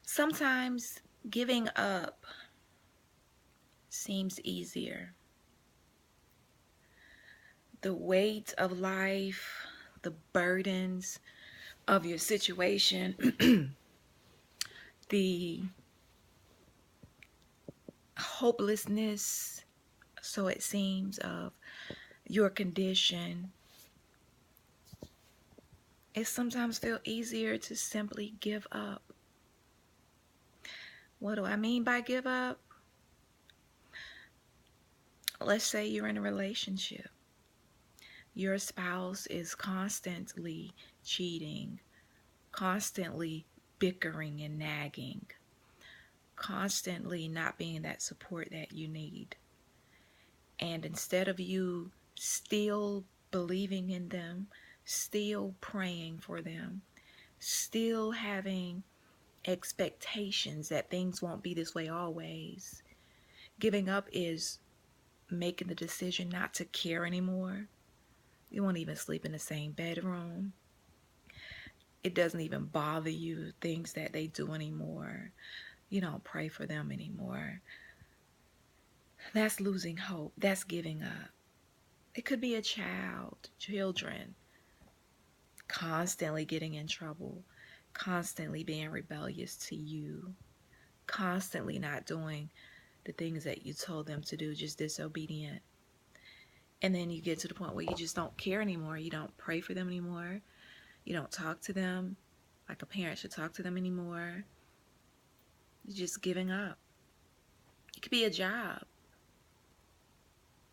Sometimes giving up seems easier. The weight of life, the burdens of your situation, the hopelessness, so it seems, of your condition. It sometimes feels easier to simply give up. What do I mean by give up? Let's say you're in a relationship. Your spouse is constantly cheating, constantly bickering and nagging, constantly not being that support that you need. And instead of you still believing in them, still praying for them, still having expectations that things won't be this way always, giving up is making the decision not to care anymore. You won't even sleep in the same bedroom. It doesn't even bother you things that they do anymore. You don't pray for them anymore. That's losing hope. That's giving up. It could be a child, children, constantly getting in trouble, constantly being rebellious to you, constantly not doing the things that you told them to do, just disobedient. And then you get to the point where you just don't care anymore. You don't pray for them anymore. You don't talk to them like a parent should talk to them anymore. You're just giving up. It could be a job.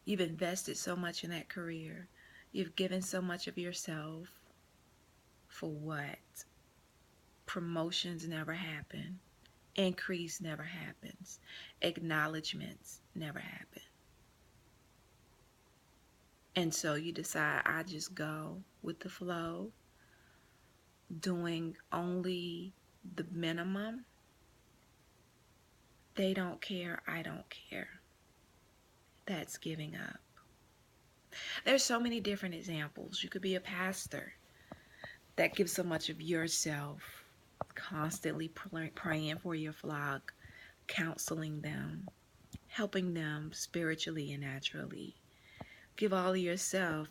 You've invested so much in that career. You've given so much of yourself. For what? Promotions never happen. Increase never happens. Acknowledgments never happen. And so you decide, I just go with the flow, doing only the minimum. They don't care, I don't care. That's giving up. There's so many different examples. You could be a pastor that gives so much of yourself, constantly praying for your flock, counseling them, helping them spiritually and naturally. Give all of yourself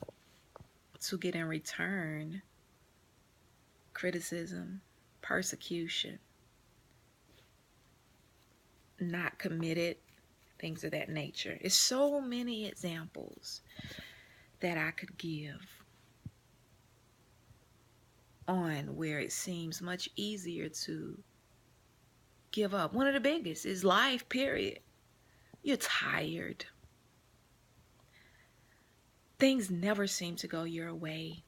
to get in return criticism, persecution, not committed, things of that nature. It's so many examples that I could give on where it seems much easier to give up. One of the biggest is life, period. You're tired. Things never seem to go your way.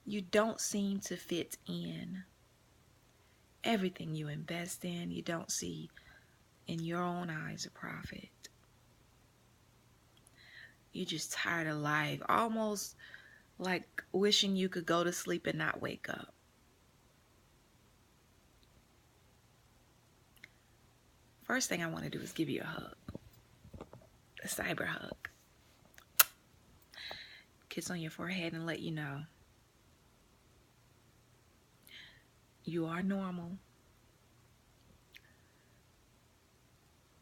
You don't seem to fit in. Everything you invest in, you don't see in your own eyes a profit. You're just tired of life, almost like wishing you could go to sleep and not wake up. First thing I want to do is give you a hug, a cyber hug. Kiss on your forehead and let you know you are normal.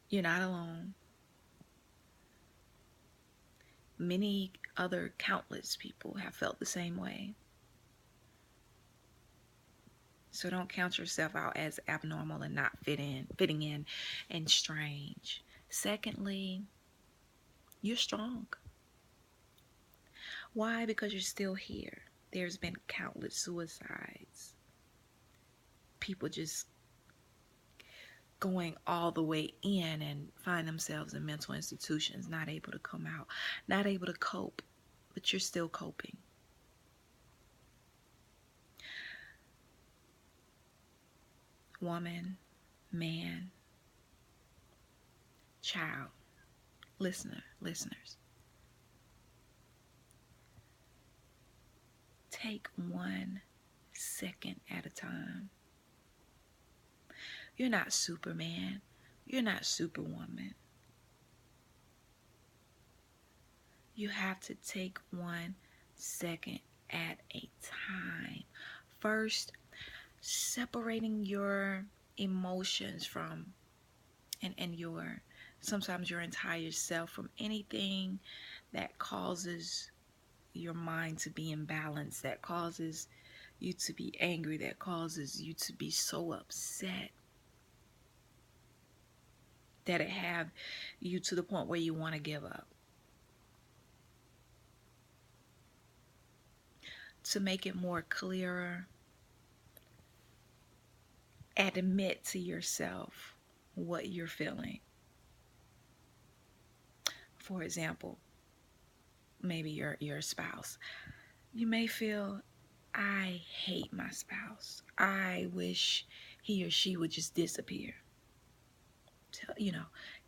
You're not alone. Many other countless people have felt the same way. So don't count yourself out as abnormal and not fitting in and strange. Secondly, you're strong. Why? Because you're still here. There's been countless suicides. People just going all the way in and find themselves in mental institutions, not able to come out, not able to cope, but you're still coping. Woman, man, child, listeners. Take 1 second at a time. You're not Superman. You're not Superwoman. You have to take 1 second at a time. First, separating your emotions from and your sometimes your entire self from anything that causes your mind to be imbalanced, that causes you to be angry, that causes you to be so upset that it have you to the point where you want to give up. To make it more clearer, admit to yourself what you're feeling. For example, maybe your spouse. You may feel, I hate my spouse. I wish he or she would just disappear.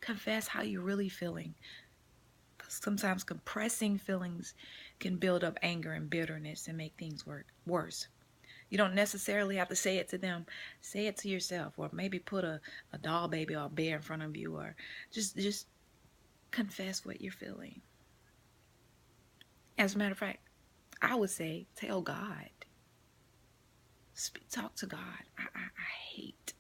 Confess how you're really feeling. Because sometimes compressing feelings can build up anger and bitterness and make things worse. You don't necessarily have to say it to them. Say it to yourself, or maybe put a doll baby or a bear in front of you, or just confess what you're feeling. As a matter of fact, I would say tell God. Talk to God. I hate,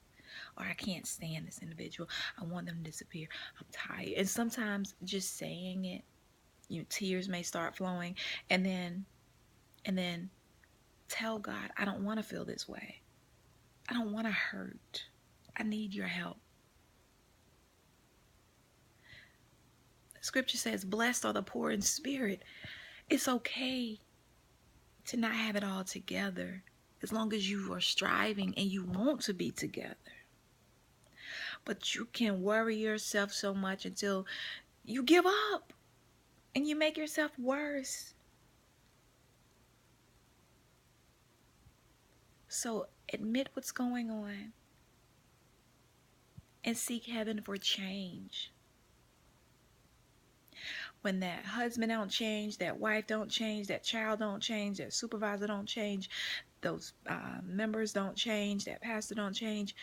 or I can't stand this individual. I want them to disappear. I'm tired. And sometimes just saying it, tears may start flowing, and then tell God, I don't want to feel this way. I don't want to hurt. I need your help. Scripture says, blessed are the poor in spirit. It's okay to not have it all together as long as you are striving and you want to be together. But you can worry yourself so much until you give up and you make yourself worse. So admit what's going on and seek heaven for change. When that husband don't change, that wife don't change, that child don't change, that supervisor don't change, those members don't change, that pastor don't change,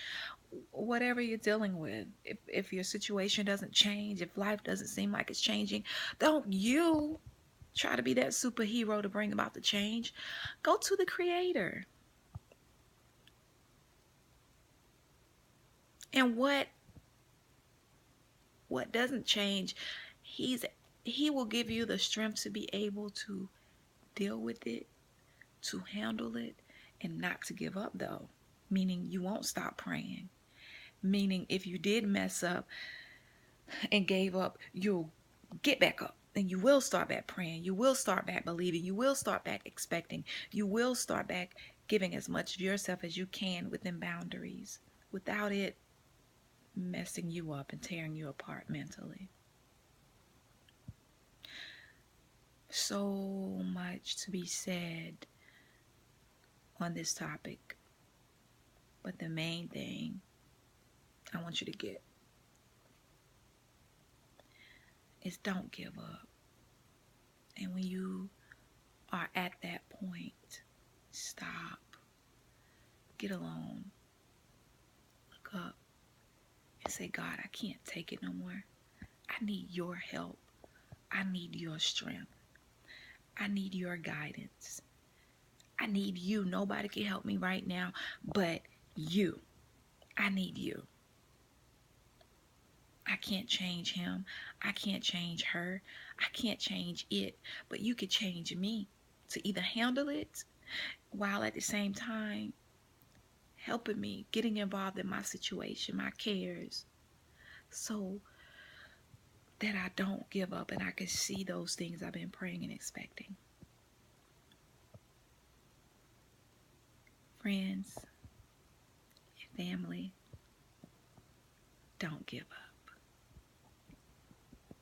whatever you're dealing with, if your situation doesn't change, if life doesn't seem like it's changing, don't you try to be that superhero to bring about the change. Go to the Creator. And what doesn't change, he will give you the strength to be able to deal with it, to handle it, and not to give up, though. Meaning you won't stop praying. Meaning if you did mess up and gave up, you'll get back up. And you will start back praying. You will start back believing. You will start back expecting. You will start back giving as much of yourself as you can within boundaries, without it messing you up and tearing you apart mentally. So much to be said on this topic. But the main thing I want you to get is don't give up. And when you are at that point, stop. Get alone. Look up and say, God, I can't take it no more. I need your help. I need your strength. I need your guidance. I need you. Nobody can help me right now but you. I need you. I can't change him. I can't change her. I can't change it. But you could change me to either handle it while at the same time helping me, getting involved in my situation, my cares, so that I don't give up and I can see those things I've been praying and expecting. Friends and family, don't give up.